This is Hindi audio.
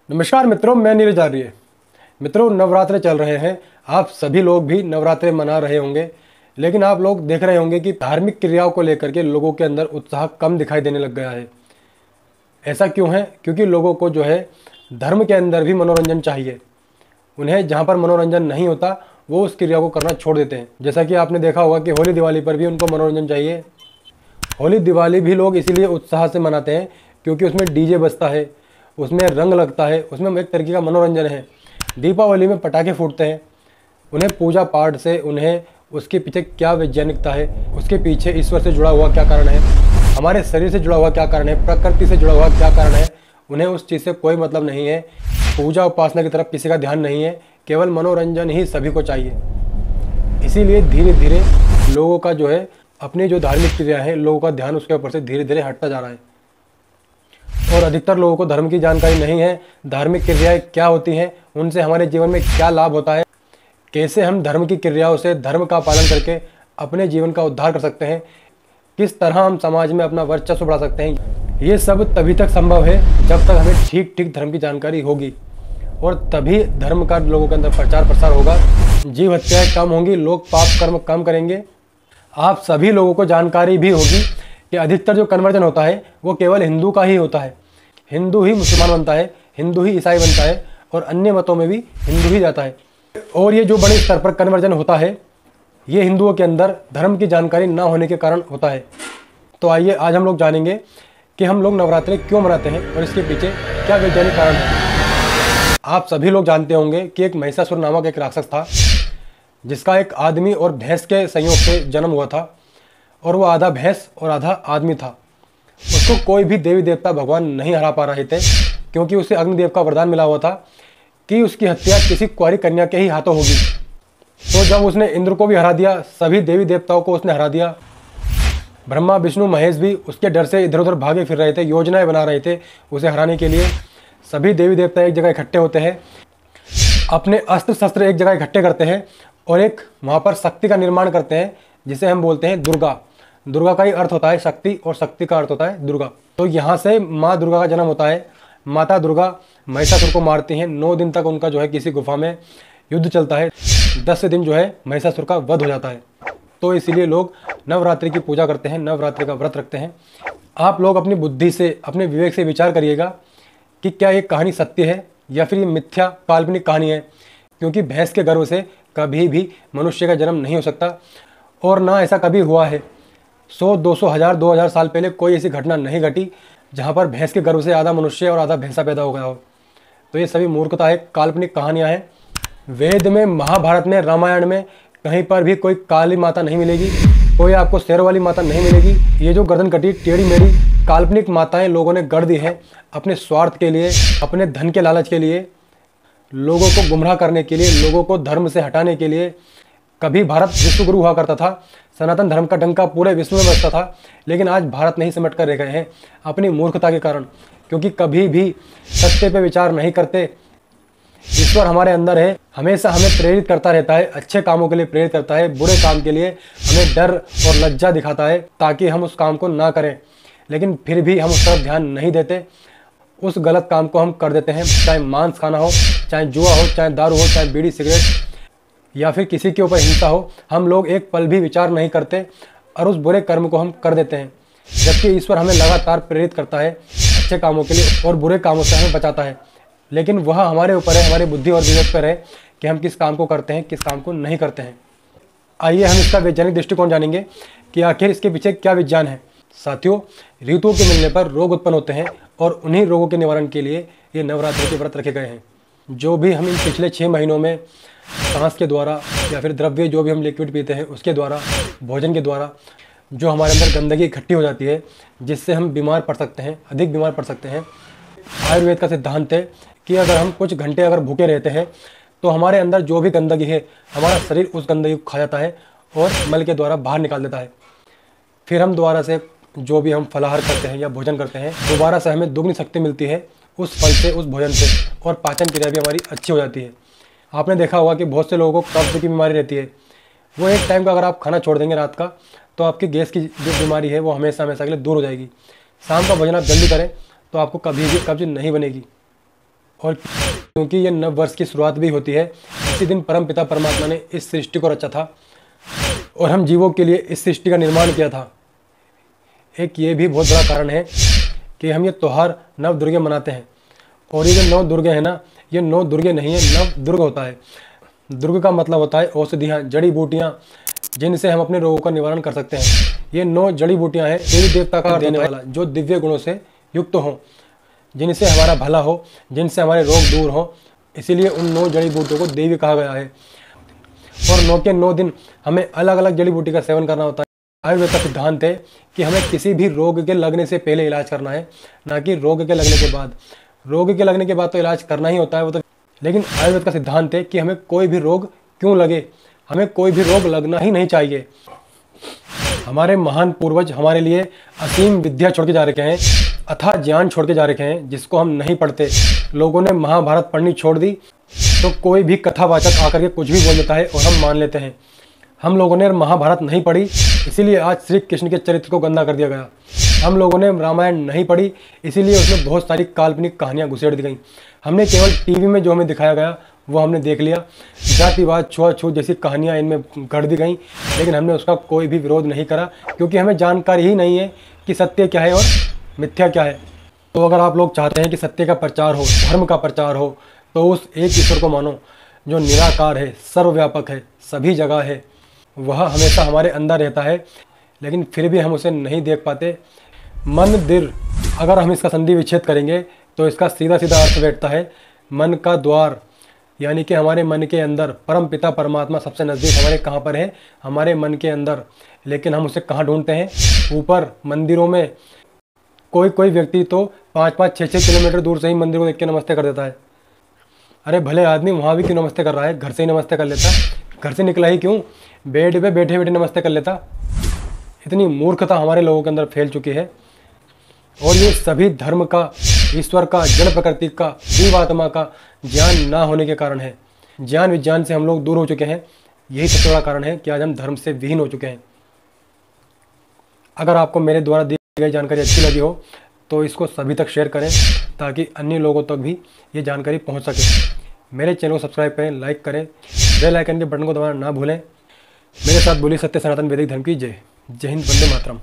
नमस्कार मित्रों, मैं नीरज आर्य। मित्रों, नवरात्रे चल रहे हैं। आप सभी लोग भी नवरात्रे मना रहे होंगे, लेकिन आप लोग देख रहे होंगे कि धार्मिक क्रियाओं को लेकर के लोगों के अंदर उत्साह कम दिखाई देने लग गया है। ऐसा क्यों है? क्योंकि लोगों को जो है धर्म के अंदर भी मनोरंजन चाहिए। उन्हें जहाँ पर मनोरंजन नहीं होता वो उस क्रिया को करना छोड़ देते हैं। जैसा कि आपने देखा होगा कि होली दिवाली पर भी उनको मनोरंजन चाहिए। होली दिवाली भी लोग इसीलिए उत्साह से मनाते हैं क्योंकि उसमें डीजे बजता है, उसमें रंग लगता है, उसमें एक तरीके का मनोरंजन है। दीपावली में पटाखे फूटते हैं। उन्हें पूजा पाठ से, उन्हें उसके पीछे क्या वैज्ञानिकता है, उसके पीछे ईश्वर से जुड़ा हुआ क्या कारण है, हमारे शरीर से जुड़ा हुआ क्या कारण है, प्रकृति से जुड़ा हुआ क्या कारण है, उन्हें उस चीज़ से कोई मतलब नहीं है। पूजा उपासना की तरफ किसी का ध्यान नहीं है, केवल मनोरंजन ही सभी को चाहिए। इसीलिए धीरे धीरे लोगों का जो है अपनी जो धार्मिक क्रिया है, लोगों का ध्यान उसके ऊपर से धीरे धीरे हटता जा रहा है। और अधिकतर लोगों को धर्म की जानकारी नहीं है। धार्मिक क्रियाएं क्या होती हैं, उनसे हमारे जीवन में क्या लाभ होता है, कैसे हम धर्म की क्रियाओं से, धर्म का पालन करके अपने जीवन का उद्धार कर सकते हैं, किस तरह हम समाज में अपना वर्चस्व बढ़ा सकते हैं। ये सब तभी तक संभव है जब तक हमें ठीक ठीक धर्म की जानकारी होगी, और तभी धर्म का लोगों के अंदर प्रचार प्रसार होगा, जीव हत्याएं कम होंगी, लोग पाप कर्म कम करेंगे। आप सभी लोगों को जानकारी भी होगी कि अधिकतर जो कन्वर्जन होता है वो केवल हिंदू का ही होता है। हिंदू ही मुसलमान बनता है, हिंदू ही ईसाई बनता है, और अन्य मतों में भी हिंदू ही जाता है। और ये जो बड़े स्तर पर कन्वर्जन होता है, ये हिंदुओं के अंदर धर्म की जानकारी ना होने के कारण होता है। तो आइए आज हम लोग जानेंगे कि हम लोग नवरात्रि क्यों मनाते हैं और इसके पीछे क्या वैज्ञानिक कारण है। आप सभी लोग जानते होंगे कि एक महिषासुर नामक एक राक्षस था, जिसका एक आदमी और भैंस के संयोग से जन्म हुआ था, और वो आधा भैंस और आधा आदमी था। उसको कोई भी देवी देवता भगवान नहीं हरा पा रहे थे, क्योंकि उसे अग्निदेव का वरदान मिला हुआ था कि उसकी हत्या किसी कुंवारी कन्या के ही हाथों होगी। तो जब उसने इंद्र को भी हरा दिया, सभी देवी देवताओं को उसने हरा दिया, ब्रह्मा विष्णु महेश भी उसके डर से इधर उधर भागे फिर रहे थे, योजनाएं बना रहे थे उसे हराने के लिए। सभी देवी देवता एक जगह इकट्ठे होते हैं, अपने अस्त्र शस्त्र एक जगह इकट्ठे करते हैं और एक वहाँ पर शक्ति का निर्माण करते हैं, जिसे हम बोलते हैं दुर्गा। दुर्गा का ही अर्थ होता है शक्ति, और शक्ति का अर्थ होता है दुर्गा। तो यहाँ से माँ दुर्गा का जन्म होता है। माता दुर्गा महिषासुर को मारती हैं। 9 दिन तक उनका जो है किसी गुफा में युद्ध चलता है। 10 दिन जो है महिषासुर का वध हो जाता है। तो इसीलिए लोग नवरात्रि की पूजा करते हैं, नवरात्रि का व्रत रखते हैं। आप लोग अपनी बुद्धि से, अपने विवेक से विचार करिएगा कि क्या ये कहानी सत्य है या फिर ये मिथ्या काल्पनिक कहानी है। क्योंकि भैंस के गर्भ से कभी भी मनुष्य का जन्म नहीं हो सकता, और ना ऐसा कभी हुआ है। 100, 200, 1000, 2000 साल पहले कोई ऐसी घटना नहीं घटी जहाँ पर भैंस के गर्भ से आधा मनुष्य और आधा भैंसा पैदा हो गया हो। तो ये सभी मूर्खता है, काल्पनिक कहानियाँ हैं। वेद में, महाभारत में, रामायण में कहीं पर भी कोई काली माता नहीं मिलेगी, कोई आपको शेर वाली माता नहीं मिलेगी। ये जो गर्दन कटी टेढ़ी मेढ़ी काल्पनिक माताएं लोगों ने गढ़ दी हैं अपने स्वार्थ के लिए, अपने धन के लालच के लिए, लोगों को गुमराह करने के लिए, लोगों को धर्म से हटाने के लिए। कभी भारत विश्वगुरु हुआ करता था, सनातन धर्म का डंका पूरे विश्व में बजता था, लेकिन आज भारत नहीं सिमट कर रह गए हैं अपनी मूर्खता के कारण, क्योंकि कभी भी सत्य पे विचार नहीं करते। ईश्वर हमारे अंदर है, हमेशा हमें प्रेरित करता रहता है, अच्छे कामों के लिए प्रेरित करता है, बुरे काम के लिए हमें डर और लज्जा दिखाता है ताकि हम उस काम को ना करें। लेकिन फिर भी हम उस तरफ ध्यान नहीं देते, उस गलत काम को हम कर देते हैं। चाहे मांस खाना हो, चाहे जुआ हो, चाहे दारू हो, चाहे बीड़ी सिगरेट, या फिर किसी के ऊपर हिंसा हो, हम लोग एक पल भी विचार नहीं करते और उस बुरे कर्म को हम कर देते हैं। जबकि ईश्वर हमें लगातार प्रेरित करता है अच्छे कामों के लिए, और बुरे कामों से हमें बचाता है। लेकिन वह हमारे ऊपर है, हमारी बुद्धि और विवेक पर है कि हम किस काम को करते हैं, किस काम को नहीं करते हैं। आइए हम इसका वैज्ञानिक दृष्टिकोण जानेंगे कि आखिर इसके पीछे क्या विज्ञान है। साथियों, ऋतुओं के मिलने पर रोग उत्पन्न होते हैं, और उन्हीं रोगों के निवारण के लिए ये नवरात्रि के व्रत रखे गए हैं। जो भी हम इन पिछले 6 महीनों में सांस के द्वारा या फिर द्रव्य जो भी हम लिक्विड पीते हैं उसके द्वारा, भोजन के द्वारा जो हमारे अंदर गंदगी इकट्ठी हो जाती है, जिससे हम बीमार पड़ सकते हैं, अधिक बीमार पड़ सकते हैं। आयुर्वेद का सिद्धांत है कि अगर हम कुछ घंटे अगर भूखे रहते हैं तो हमारे अंदर जो भी गंदगी है, हमारा शरीर उस गंदगी को खा जाता है और मल के द्वारा बाहर निकाल देता है। फिर हम दोबारा से जो भी हम फलाहार करते हैं या भोजन करते हैं, दोबारा से हमें दुगनी शक्ति मिलती है उस फल से, उस भोजन से, और पाचन क्रिया भी हमारी अच्छी हो जाती है। आपने देखा होगा कि बहुत से लोगों को कब्ज की बीमारी रहती है। वो एक टाइम का अगर आप खाना छोड़ देंगे रात का, तो आपकी गैस की जो बीमारी है वो हमेशा हमेशा के लिए दूर हो जाएगी। शाम का भोजन आप जल्दी करें तो आपको कभी भी कब्ज नहीं बनेगी। और क्योंकि ये नव वर्ष की शुरुआत भी होती है, इसी दिन परम पिता परमात्मा ने इस सृष्टि को रचा था और हम जीवों के लिए इस सृष्टि का निर्माण किया था। एक ये भी बहुत बड़ा कारण है कि हम ये त्यौहार नव दुर्गे मनाते हैं। और ये जो 9 दुर्गे हैं ना, ये 9 दुर्गे नहीं है, नव दुर्ग होता है। दुर्ग का मतलब होता है औषधियाँ, जड़ी बूटियाँ, जिनसे हम अपने रोगों का निवारण कर सकते हैं। ये 9 जड़ी बूटियाँ हैं देवी देवता का देने वाला, जो दिव्य गुणों से युक्त हों, जिनसे हमारा भला हो, जिनसे हमारे रोग दूर हो। इसीलिए उन 9 जड़ी बूटियों को देवी कहा गया है। और 9 के 9 दिन हमें अलग अलग जड़ी बूटी का सेवन करना होता है। आयुर्वेद का सिद्धांत है कि हमें किसी भी रोग के लगने से पहले इलाज करना है, ना कि रोग के लगने के बाद। रोग के लगने के बाद तो इलाज करना ही होता है वो तो, लेकिन आयुर्वेद का सिद्धांत है कि हमें कोई भी रोग क्यों लगे, हमें कोई भी रोग लगना ही नहीं चाहिए। हमारे महान पूर्वज हमारे लिए असीम विद्या छोड़ के जा रखे हैं, अथाह ज्ञान छोड़ के जा रखे हैं, जिसको हम नहीं पढ़ते। लोगों ने महाभारत पढ़नी छोड़ दी तो कोई भी कथावाचक आकर के कुछ भी बोल देता है और हम मान लेते हैं। हम लोगों ने महाभारत नहीं पढ़ी, इसीलिए आज श्री कृष्ण के चरित्र को गंदा कर दिया गया। हम लोगों ने रामायण नहीं पढ़ी, इसीलिए उसमें बहुत सारी काल्पनिक कहानियाँ घुसेड़ दी गई। हमने केवल टीवी में जो हमें दिखाया गया वो हमने देख लिया। जातिवाद, छुआछूत जैसी कहानियाँ इनमें गढ़ दी गई, लेकिन हमने उसका कोई भी विरोध नहीं करा, क्योंकि हमें जानकारी ही नहीं है कि सत्य क्या है और मिथ्या क्या है। तो अगर आप लोग चाहते हैं कि सत्य का प्रचार हो, धर्म का प्रचार हो, तो उस एक ईश्वर को मानो जो निराकार है, सर्वव्यापक है, सभी जगह है। वह हमेशा हमारे अंदर रहता है, लेकिन फिर भी हम उसे नहीं देख पाते। मंदिर, अगर हम इसका संधि विच्छेद करेंगे तो इसका सीधा सीधा अर्थ बैठता है मन का द्वार, यानी कि हमारे मन के अंदर परम पिता परमात्मा सबसे नज़दीक हमारे कहाँ पर है, हमारे मन के अंदर। लेकिन हम उसे कहाँ ढूंढते हैं? ऊपर मंदिरों में। कोई व्यक्ति तो 5-5, 6-6 किलोमीटर दूर से ही मंदिर को देख के नमस्ते कर देता है। अरे भले आदमी वहाँ भी क्यों नमस्ते कर रहा है, घर से ही नमस्ते कर लेता। घर से निकला ही क्यों, बेड पे बैठे बैठे नमस्ते कर लेता। इतनी मूर्खता हमारे लोगों के अंदर फैल चुकी है। और ये सभी धर्म का, ईश्वर का, जड़ प्रकृति का, जीवात्मा का ज्ञान ना होने के कारण है। ज्ञान विज्ञान से हम लोग दूर हो चुके हैं। यही सबसे बड़ा कारण है कि आज हम धर्म से विहीन हो चुके हैं। अगर आपको मेरे द्वारा दी गई जानकारी अच्छी लगी हो तो इसको सभी तक शेयर करें, ताकि अन्य लोगों तक भी ये जानकारी पहुंच सके। मेरे चैनल को सब्सक्राइब करें, लाइक करें, बेल आइकन के बटन को दबाना ना भूलें। मेरे साथ बोली सत्य सनातन वैदिक धर्म की जय। जय हिंद, वंदे मातरम।